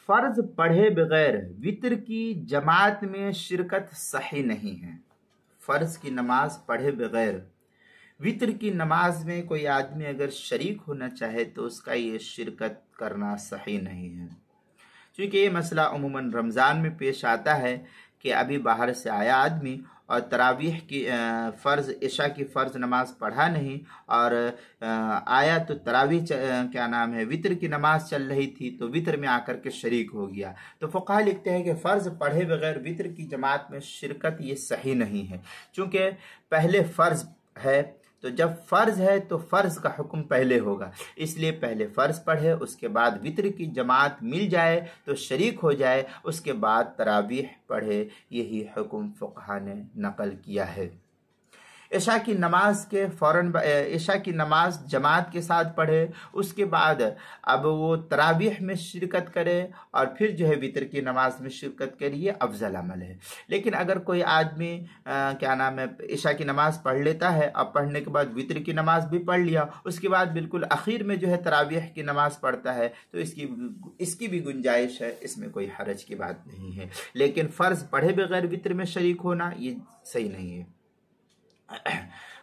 فرض پڑھے بغیر وطر کی جماعت میں شرکت صحیح نہیں ہے۔ فرض کی نماز پڑھے بغیر وطر کی نماز میں کوئی آدمی اگر شریک ہونا چاہے تو اس کا یہ شرکت کرنا صحیح نہیں ہے، چونکہ یہ مسئلہ عموماً رمضان میں پیش آتا ہے کہ ابھی باہر سے آیا آدمی اور تراویح کی عشاء کی فرض نماز پڑھا نہیں، اور آیا تو تراویح وطر کی نماز چل رہی تھی تو وطر میں آ کر کے شریک ہو گیا، تو فقہا لکھتے ہیں کہ فرض پڑھے بغیر وطر کی جماعت میں شرکت یہ صحیح نہیں ہے، چونکہ پہلے فرض ہے، تو جب فرض ہے تو فرض کا حکم پہلے ہوگا، اس لیے پہلے فرض پڑھے، اس کے بعد وطر کی جماعت مل جائے تو شریک ہو جائے، اس کے بعد تراویح پڑھے، یہی حکم فقہا نے نقل کیا ہے۔ عشاء کی نماز کے عشاء کی نماز جماعت کے ساتھ پڑھے، اس کے بعد اب وہ تراویح میں شرکت کرے اور پھر جو ہے وطر کی نماز میں شرکت کرے، یہ افضل عمل ہے۔ لیکن اگر کوئی آدمی عشاء کی نماز پڑھ لیتا ہے، اب پڑھنے کے بعد وطر کی نماز بھی پڑھ لیا، اس کے بعد بالکل اخیر میں جو ہے تراویح کی نماز پڑھتا ہے، تو اس کی بھی گنجائش ہے، اس میں کوئی حرج کی بات نہیں ہے، لیکن فرض پڑھے بغیر وطر میں شریک ہونا یہ صحیح نہیں ہے۔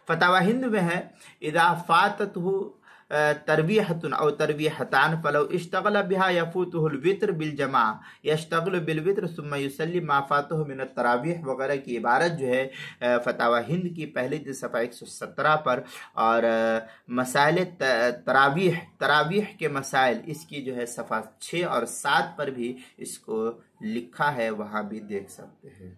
فتاوی ہند میں ہے اذا فاتته ترویحۃ او ترویحتان فلو اشتغل بها يفوته الوتر بالجماع يشتغل بالوتر ثم يصلي ما فاته من التراویح وغیرہ کی عبارت جو ہے فتاوی ہند کی پہلے جلد صفحہ 117 پر، اور مسائل تراویح کے مسائل اس کی جو ہے صفحہ 6 اور 7 پر بھی اس کو لکھا ہے، وہاں بھی دیکھ سکتے ہیں۔